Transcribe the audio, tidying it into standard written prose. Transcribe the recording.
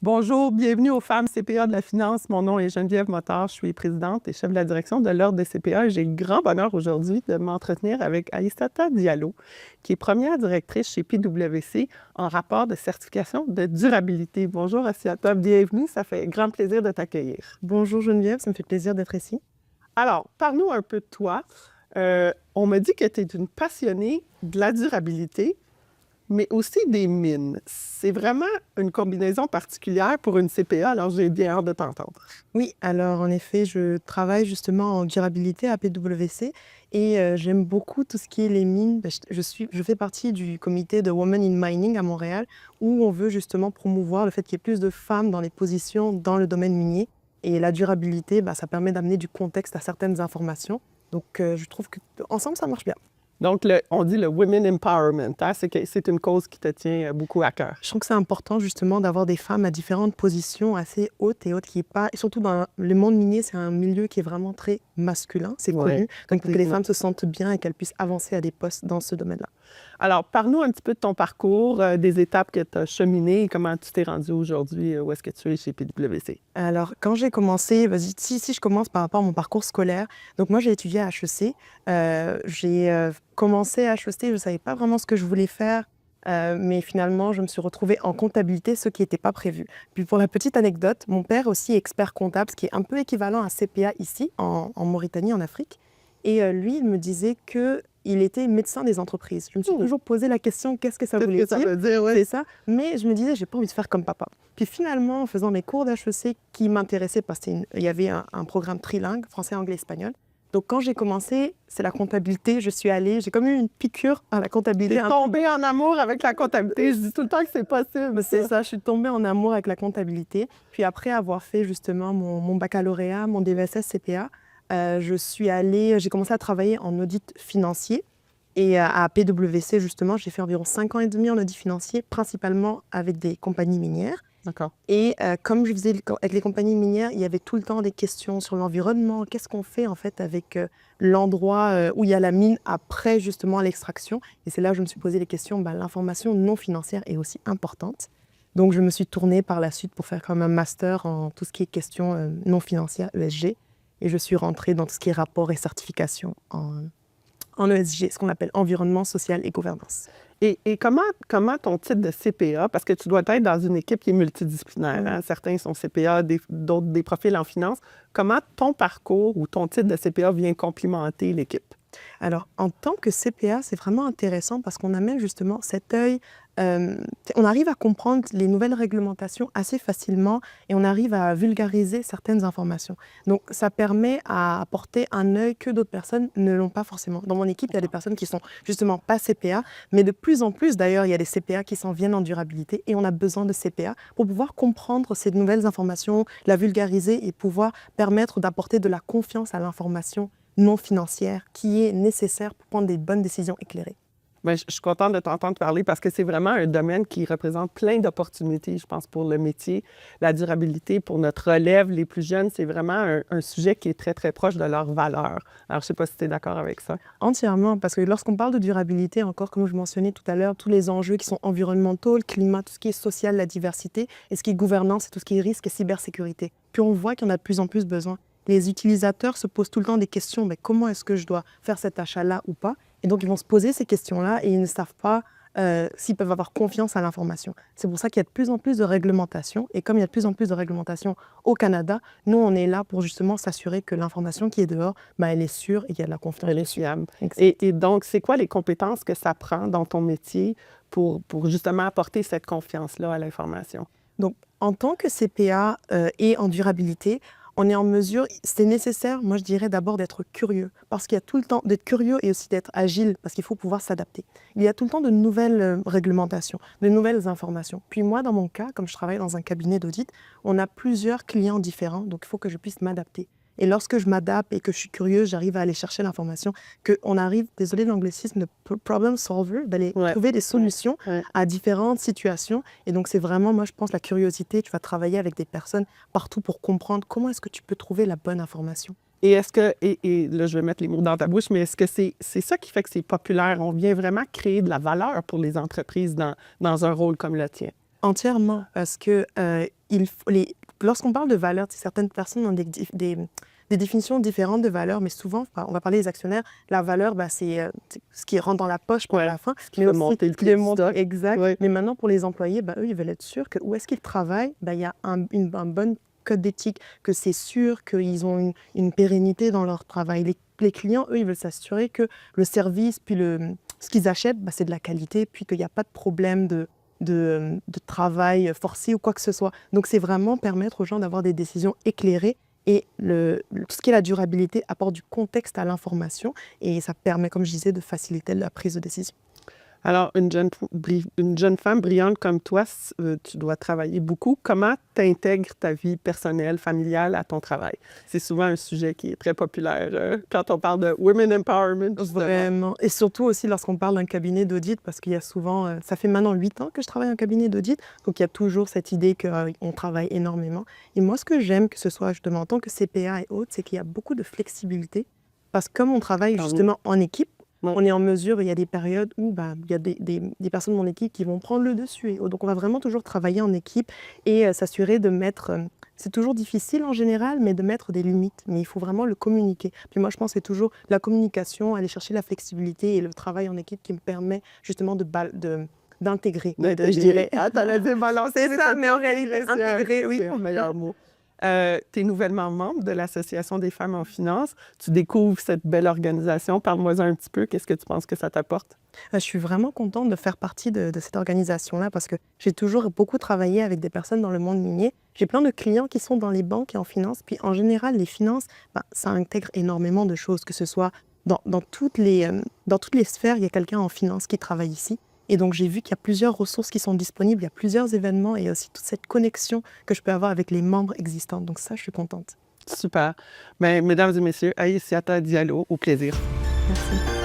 Bonjour, bienvenue aux Femmes CPA de la finance. Mon nom est Geneviève Motard, je suis présidente et chef de la direction de l'Ordre des CPA. J'ai le grand bonheur aujourd'hui de m'entretenir avec Aïssata Diallo, qui est première directrice chez PwC en rapport de certification de durabilité. Bonjour Aïssata, bienvenue, ça fait grand plaisir de t'accueillir. Bonjour Geneviève, ça me fait plaisir d'être ici. Alors, parle-nous un peu de toi. On me dit que tu es une passionnée de la durabilité, mais aussi des mines. C'est vraiment une combinaison particulière pour une CPA, alors j'ai bien hâte de t'entendre. Oui, alors en effet, je travaille justement en durabilité à PwC et j'aime beaucoup tout ce qui est les mines. Je fais partie du comité de Women in Mining à Montréal où on veut justement promouvoir le fait qu'il y ait plus de femmes dans les positions dans le domaine minier. Et la durabilité, ça permet d'amener du contexte à certaines informations. Donc je trouve qu'ensemble, ça marche bien. Donc, on dit le Women Empowerment, hein? C'est une cause qui te tient beaucoup à cœur. Je trouve que c'est important justement d'avoir des femmes à différentes positions assez hautes et qui est pas, et surtout dans le monde minier, c'est un milieu qui est vraiment très masculin, c'est connu. Donc, pour que les femmes se sentent bien et qu'elles puissent avancer à des postes dans ce domaine-là. Alors, parle-nous un petit peu de ton parcours, des étapes que tu as cheminées et comment tu t'es rendue aujourd'hui, où est-ce que tu es chez PwC? Alors, quand j'ai commencé, si je commence par rapport à mon parcours scolaire, donc moi j'ai étudié à HEC, j'ai commencé à HEC, je ne savais pas vraiment ce que je voulais faire, mais finalement je me suis retrouvée en comptabilité, ce qui n'était pas prévu. Puis pour la petite anecdote, mon père aussi est expert comptable, ce qui est un peu équivalent à CPA ici, en Mauritanie, en Afrique, et lui il me disait qu'il était médecin des entreprises. Je me suis toujours posé la question, qu'est-ce que ça voulait dire? C'est ça. Mais je me disais, j'ai pas envie de faire comme papa. Puis finalement, en faisant mes cours d'HEC qui m'intéressaient, parce qu'il y avait un programme trilingue, français, anglais, espagnol. Donc quand j'ai commencé, c'est la comptabilité. Je suis allée, j'ai comme eu une piqûre à la comptabilité. Tu es tombée en amour avec la comptabilité. Je dis tout le temps que c'est possible. C'est ça, je suis tombée en amour avec la comptabilité. Puis après avoir fait justement mon baccalauréat, mon DVSS CPA, j'ai commencé à travailler en audit financier. Et à PwC, justement, j'ai fait environ 5 ans et demi en audit financier, principalement avec des compagnies minières. D'accord. Et comme je faisais avec les compagnies minières, il y avait tout le temps des questions sur l'environnement. Qu'est-ce qu'on fait en fait avec l'endroit où il y a la mine après justement l'extraction? Et c'est là où je me suis posé les questions. L'information non financière est aussi importante. Donc je me suis tournée par la suite pour faire comme un master en tout ce qui est questions non financières, ESG. Et je suis rentrée dans tout ce qui est rapport et certification en ESG, ce qu'on appelle environnement, social et gouvernance. Et comment ton titre de CPA, parce que tu dois être dans une équipe qui est multidisciplinaire, hein? Certains sont CPA, d'autres des profils en finance. Comment ton parcours ou ton titre de CPA vient complimenter l'équipe? Alors, en tant que CPA, c'est vraiment intéressant parce qu'on amène justement cet œil, on arrive à comprendre les nouvelles réglementations assez facilement et on arrive à vulgariser certaines informations. Donc, ça permet à apporter un œil que d'autres personnes ne l'ont pas forcément. Dans mon équipe, il y a des personnes qui sont justement pas CPA, mais de plus en plus, d'ailleurs, il y a des CPA qui s'en viennent en durabilité et on a besoin de CPA pour pouvoir comprendre ces nouvelles informations, la vulgariser et pouvoir permettre d'apporter de la confiance à l'information non financière qui est nécessaire pour prendre des bonnes décisions éclairées. Bien, je suis contente de t'entendre parler parce que c'est vraiment un domaine qui représente plein d'opportunités, je pense, pour le métier. La durabilité, pour notre relève, les plus jeunes, c'est vraiment un sujet qui est très, très proche de leurs valeurs. Alors, je ne sais pas si tu es d'accord avec ça. Entièrement, parce que lorsqu'on parle de durabilité, encore comme je mentionnais tout à l'heure, tous les enjeux qui sont environnementaux, le climat, tout ce qui est social, la diversité, et ce qui est gouvernance, et tout ce qui est risque et cybersécurité. Puis on voit qu'il y en a de plus en plus besoin. Les utilisateurs se posent tout le temps des questions, mais comment est-ce que je dois faire cet achat-là ou pas? Et donc, ils vont se poser ces questions-là et ils ne savent pas s'ils peuvent avoir confiance à l'information. C'est pour ça qu'il y a de plus en plus de réglementation. Et comme il y a de plus en plus de réglementation au Canada, nous, on est là pour justement s'assurer que l'information qui est dehors, elle est sûre et qu'il y a de la confiance. Elle est fiable. Et donc, c'est quoi les compétences que ça prend dans ton métier pour justement apporter cette confiance-là à l'information? Donc, en tant que CPA et en durabilité, on est en mesure, c'est nécessaire, moi je dirais d'abord d'être curieux, parce qu'il y a tout le temps d'être curieux et aussi d'être agile, parce qu'il faut pouvoir s'adapter. Il y a tout le temps de nouvelles réglementations, de nouvelles informations. Puis moi, dans mon cas, comme je travaille dans un cabinet d'audit, on a plusieurs clients différents, donc il faut que je puisse m'adapter. Et lorsque je m'adapte et que je suis curieuse, j'arrive à aller chercher l'information, qu'on arrive, désolé l'anglicisme, de problem solver, d'aller trouver des solutions à différentes situations. Et donc, c'est vraiment, moi, je pense, la curiosité. Tu vas travailler avec des personnes partout pour comprendre comment est-ce que tu peux trouver la bonne information. Et est-ce que, et là, je vais mettre les mots dans ta bouche, mais est-ce que c'est ça qui fait que c'est populaire? On vient vraiment créer de la valeur pour les entreprises dans un rôle comme le tien? Entièrement, parce que lorsqu'on parle de valeurs, certaines personnes ont des définitions différentes de valeurs, mais souvent, on va parler des actionnaires, la valeur, c'est ce qui rentre dans la poche pour la fin, mais aussi monter le prix du stock. Exact. Ouais. Mais maintenant, pour les employés, eux, ils veulent être sûrs que où est-ce qu'ils travaillent, il y a un bon code d'éthique, que c'est sûr qu'ils ont une pérennité dans leur travail. Les clients, eux, ils veulent s'assurer que le service, puis ce qu'ils achètent, c'est de la qualité, puis qu'il n'y a pas de problème de travail forcé ou quoi que ce soit. Donc, c'est vraiment permettre aux gens d'avoir des décisions éclairées et tout ce qui est la durabilité apporte du contexte à l'information et ça permet, comme je disais, de faciliter la prise de décision. Alors, une jeune femme brillante comme toi, tu dois travailler beaucoup. Comment tu intègres ta vie personnelle, familiale à ton travail? C'est souvent un sujet qui est très populaire quand on parle de Women Empowerment. Vraiment. Et surtout aussi lorsqu'on parle d'un cabinet d'audit, parce qu'il y a souvent, ça fait maintenant 8 ans que je travaille en cabinet d'audit, donc il y a toujours cette idée qu'on travaille énormément. Et moi, ce que j'aime, que ce soit justement en tant que CPA et autres, c'est qu'il y a beaucoup de flexibilité, parce que comme on travaille justement en équipe, on est en mesure, il y a des périodes où il y a des personnes de mon équipe qui vont prendre le dessus. Donc, on va vraiment toujours travailler en équipe et s'assurer de mettre... c'est toujours difficile en général, mais de mettre des limites. Mais il faut vraiment le communiquer. Puis moi, je pense que c'est toujours la communication, aller chercher la flexibilité et le travail en équipe qui me permet justement d'intégrer. Je dirais, t'en as dit balancer. C'est ça, mais en réalité, intégrer, oui. C'est un meilleur mot. Tu es nouvellement membre de l'Association des femmes en finance. Tu découvres cette belle organisation. Parle-moi un petit peu. Qu'est-ce que tu penses que ça t'apporte? Je suis vraiment contente de faire partie de cette organisation-là parce que j'ai toujours beaucoup travaillé avec des personnes dans le monde minier. J'ai plein de clients qui sont dans les banques et en finance. Puis en général, les finances, ça intègre énormément de choses, que ce soit dans toutes les sphères, il y a quelqu'un en finance qui travaille ici. Et donc, j'ai vu qu'il y a plusieurs ressources qui sont disponibles, il y a plusieurs événements et aussi toute cette connexion que je peux avoir avec les membres existants. Donc ça, je suis contente. Super. Mesdames et messieurs, Aïssata Diallo, au plaisir. Merci.